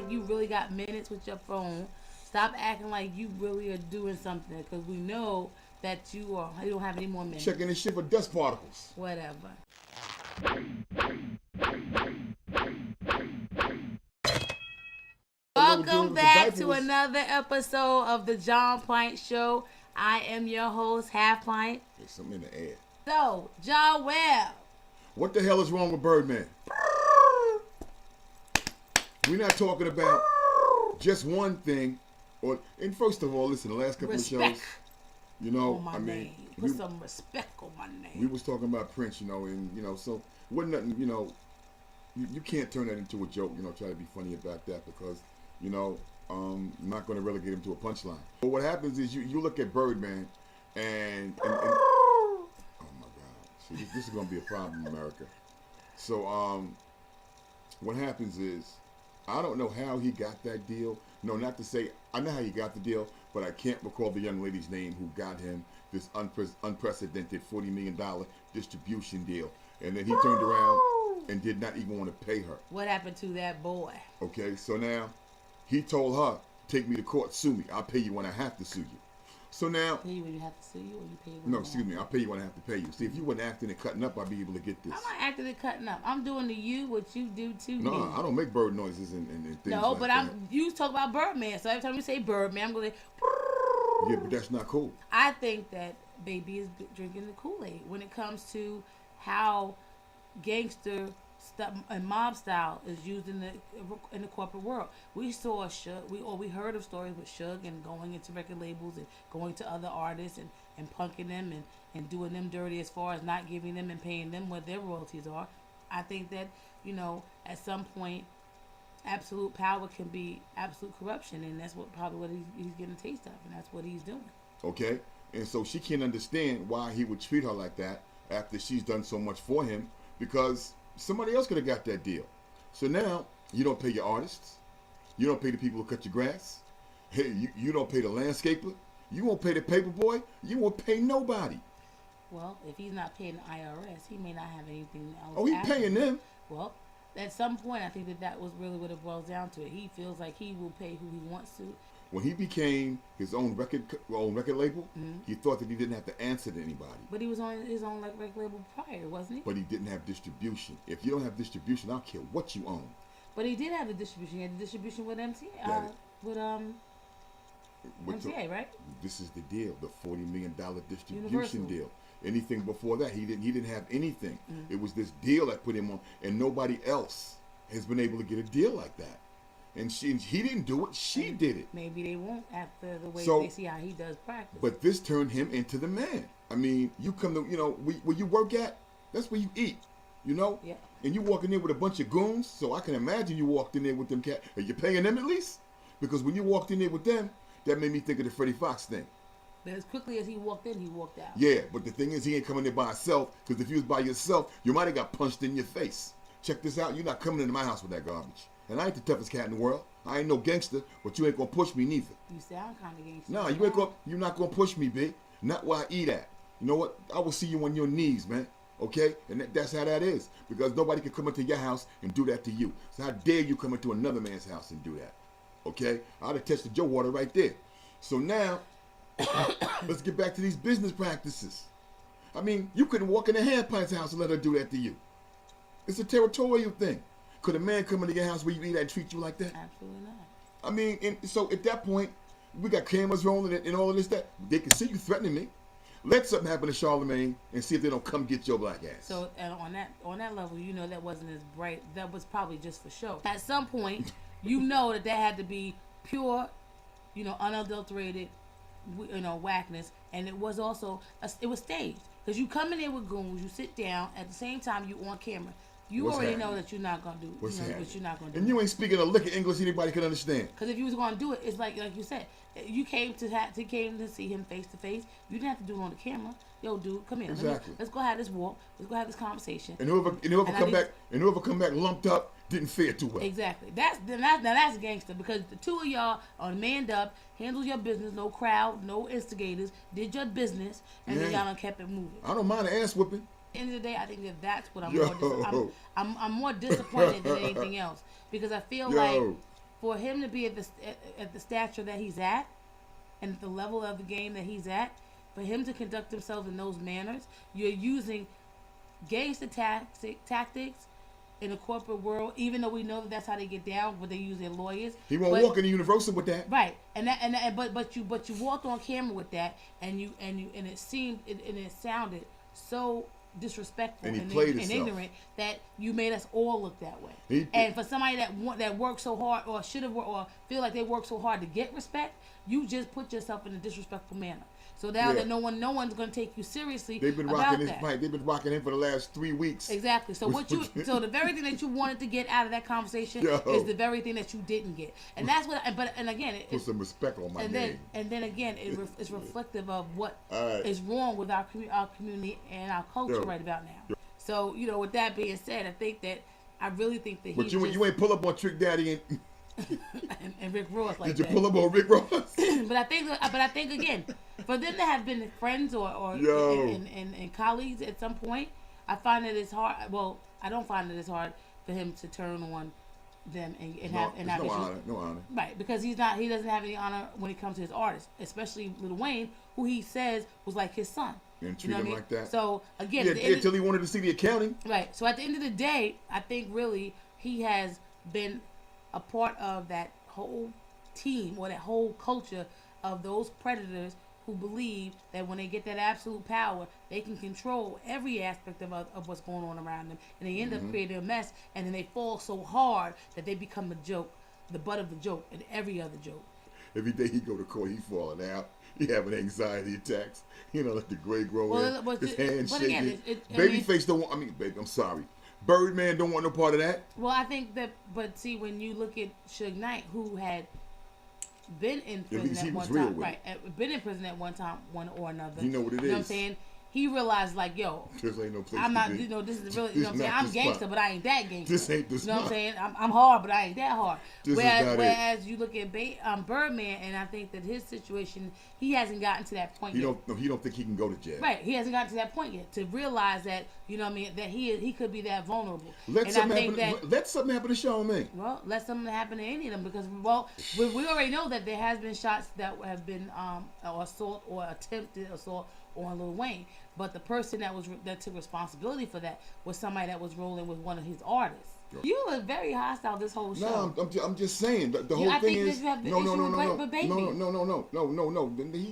like you really got minutes with your phone. Stop acting like you really are doing something, because we know that you don't have any more minutes. Checking this shit for dust particles. Whatever. Welcome back to another episode of the Jah and Pint Show. I am your host, Half Pint. There's something in the air. So, Jah Webb. What the hell is wrong with Birdman? We're not talking about just one thing. And first of all, listen, the last couple of shows, you know, name. Put some respect on my name. We was talking about Prince, you know, and so wasn't nothing, you can't turn that into a joke, try to be funny about that because, I'm not going to relegate him to a punchline. But what happens is you look at Birdman and oh my God, see, this is going to be a problem in America. So what happens is, I don't know how he got that deal. No, not to say, I know how he got the deal, but I can't recall the young lady's name who got him this unprecedented $40 million distribution deal. And then he turned around and did not even want to pay her. What happened to that boy? Okay, so now he told her, take me to court, sue me. I'll pay you when I have to sue you. So now... Pay you when you have to sue you, or you pay you when No, excuse me, I'll pay you when I have to pay you. See, if you weren't acting and cutting up, I'd be able to get this. I'm not acting and cutting up. I'm doing to you what you do to me. No, I don't make bird noises and things no, like but that. you talk about Birdman, so every time you say Birdman, I'm going to say... Yeah, but that's not cool. I think that Baby is drinking the Kool-Aid when it comes to how gangster stuff and mob style is used in the corporate world. We saw we heard of stories with Suge and going into record labels and going to other artists and punking them and doing them dirty as far as not giving them and paying them what their royalties are. I think that, at some point, absolute power can be absolute corruption, and that's probably what he's getting a taste of, and that's what he's doing. Okay? And so she can't understand why he would treat her like that after she's done so much for him, because somebody else could have got that deal. So now, you don't pay your artists. You don't pay the people who cut your grass. Hey, you don't pay the landscaper. You won't pay the paper boy. You won't pay nobody. Well, if he's not paying the IRS, he may not have anything else. Oh, he's paying them. Well, at some point, I think that was really what it boils down to. He feels like he will pay who he wants to. When he became his own record label, he thought that he didn't have to answer to anybody. But he was on his own record label prior, wasn't he? But he didn't have distribution. If you don't have distribution, I don't care what you own. But he did have the distribution. He had the distribution with MTA. MTA, right? This is the deal, the $40 million distribution deal. Anything before that, he didn't have anything. It was this deal that put him on, and nobody else has been able to get a deal like that. And he didn't do it, she did it. Maybe they won't after the way they see how he does practice. But this turned him into the man. I mean, you come to, where you work at, that's where you eat, Yeah. And you walk in there with a bunch of goons, so I can imagine you walked in there with them cats. Are you paying them at least? Because when you walked in there with them, that made me think of the Freddie Fox thing. But as quickly as he walked in, he walked out. Yeah, but the thing is, he ain't coming there by himself, because if he was by yourself, you might have got punched in your face. Check this out, you're not coming into my house with that garbage. And I ain't the toughest cat in the world. I ain't no gangster, but you ain't gonna push me neither. You sound kind of gangster. No, you're not gonna push me, big. Not where I eat at. You know what? I will see you on your knees, man. Okay? And that's how that is. Because nobody can come into your house and do that to you. So how dare you come into another man's house and do that? Okay? I'd have tested your water right there. So now, let's get back to these business practices. I mean, you couldn't walk in a Hand Pint's house and let her do that to you. It's a territorial thing. Could a man come into your house where you eat at and treat you like that? Absolutely not. I mean, and so at that point, we got cameras rolling and all of this, that. They can see you threatening me. Let something happen to Charlemagne and see if they don't come get your black ass. So and on that level, that wasn't as bright. That was probably just for show. At some point, that had to be pure, unadulterated, whackness. And it was also, it was staged. Because you come in there with goons, you sit down, at the same time you on camera. You already know that you're not gonna do. What you're not gonna do. And you ain't speaking a lick of English anybody can understand. Because if you was gonna do it, it's like you said, you came to see him face to face. You didn't have to do it on the camera. Yo, dude, come here. Exactly. Let's go have this walk. Let's go have this conversation. And whoever come back lumped up didn't fare too well. Exactly. That's gangster, because the two of y'all are manned up, handled your business, no crowd, no instigators, did your business, and then y'all done kept it moving. I don't mind an ass whooping. End of the day, I think that's what I'm more disappointed than anything else, because I feel like for him to be at the stature that he's at, and at the level of the game that he's at, for him to conduct himself in those manners, you're using gangster tactics in the corporate world, even though we know that that's how they get down, but they use their lawyers. He won't walk in the Universal with that. Right, but you walked on camera with that, and it seemed and it sounded so disrespectful and ignorant that you made us all look that way. And for somebody that worked so hard, or should have, or feel like they worked so hard to get respect, you just put yourself in a disrespectful manner. So now that no one's going to take you seriously. They've been rocking his fight. They've been rocking him for the last 3 weeks. Exactly. So so the very thing that you wanted to get out of that conversation is the very thing that you didn't get, and that's what. And again, put some respect on my name. And then again, it's reflective of what is wrong with our community and our culture right about now. So with that being said, I really think that. But you ain't pull up on Trick Daddy and Rick Ross like that. Did you pull up on Rick Ross? but I think again, for them to have been friends or and colleagues at some point, I find that it's hard. Well, I don't find that it's hard for him to turn on them and have no honor. Right, because he doesn't have any honor when it comes to his artists, especially Lil Wayne, who he says was like his son. And treat him like that. So again, until he wanted to see the accounting. Right. So at the end of the day, I think really he has been a part of that whole team or that whole culture of those predators who believe that when they get that absolute power, they can control every aspect of what's going on around them, and they end up creating a mess, and then they fall so hard that they become the joke, the butt of the joke, and every other joke. Every day he go to court, he falling out. He having anxiety attacks. Like the gray growing, his hands shaking. Babyface don't want. I mean, baby, I'm sorry. Birdman don't want no part of that. Well, I think that, but see, when you look at Suge Knight, who had been in prison at one time, right? Been in prison at one time, one or another. You know what it is. You know what I'm saying? He realized, like, yo, this ain't no place I'm not, to be. This is really, what I'm saying? I'm gangster, but I ain't that gangster. This ain't the spot. You know what I'm saying? I'm hard, but I ain't that hard. Whereas you look at Birdman, and I think that his situation, he hasn't gotten to that point yet. He don't think he can go to jail. Right. He hasn't gotten to that point yet to realize that, you know what I mean, that he could be that vulnerable. Let something happen to Charlamagne. Well, let something happen to any of them, because, we already know that there has been shots that have been assault or attempted assault on Lil Wayne. But the person that took responsibility for that was somebody that was rolling with one of his artists. You were very hostile this whole show. No, I'm just saying the whole thing is no. He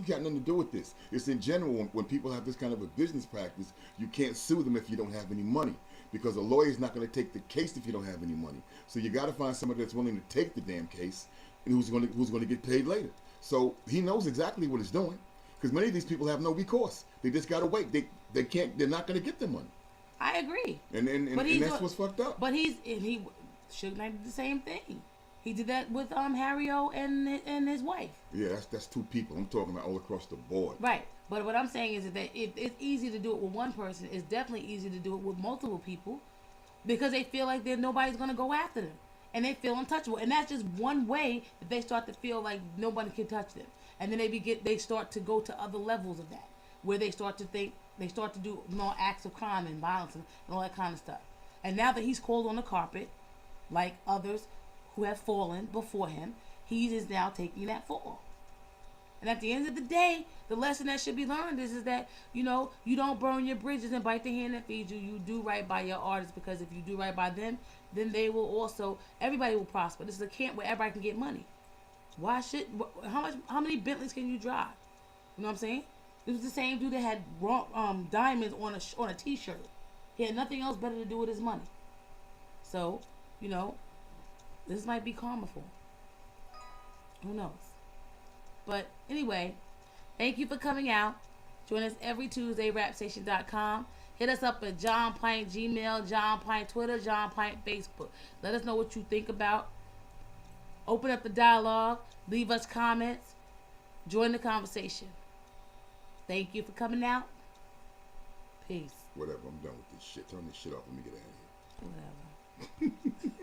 got nothing to do with this. It's in general when people have this kind of a business practice, you can't sue them if you don't have any money, because a lawyer's not going to take the case if you don't have any money. So you got to find somebody that's willing to take the damn case and who's going to get paid later. So he knows exactly what he's doing, because many of these people have no recourse. They just got to wait. They can't. They're not going to get their money. I agree. And that's what's fucked up. But Suge Knight did the same thing. He did that with Harry O and his wife. Yeah, that's two people. I'm talking about all across the board. Right. But what I'm saying is that it's easy to do it with one person. It's definitely easy to do it with multiple people, because they feel like nobody's going to go after them, and they feel untouchable. And that's just one way that they start to feel like nobody can touch them. And then they start to go to other levels of that, where they start to think. They start to do more acts of crime and violence and all that kind of stuff. And now that he's called on the carpet, like others who have fallen before him, he is now taking that fall. And at the end of the day, the lesson that should be learned is that, you don't burn your bridges and bite the hand that feeds you. You do right by your artists, because if you do right by them, then they will also, everybody will prosper. This is a camp where everybody can get money. How many Bentleys can you drive? You know what I'm saying? It was the same dude that had diamonds on a T-shirt. He had nothing else better to do with his money. So, this might be karma for him. Who knows? But anyway, thank you for coming out. Join us every Tuesday, rapstation.com. Hit us up at Jah and Pint Gmail, Jah and Pint Twitter, Jah and Pint Facebook. Let us know what you think about. Open up the dialogue. Leave us comments. Join the conversation. Thank you for coming out. Peace. Whatever, I'm done with this shit. Turn this shit off. Let me get out of here. Whatever.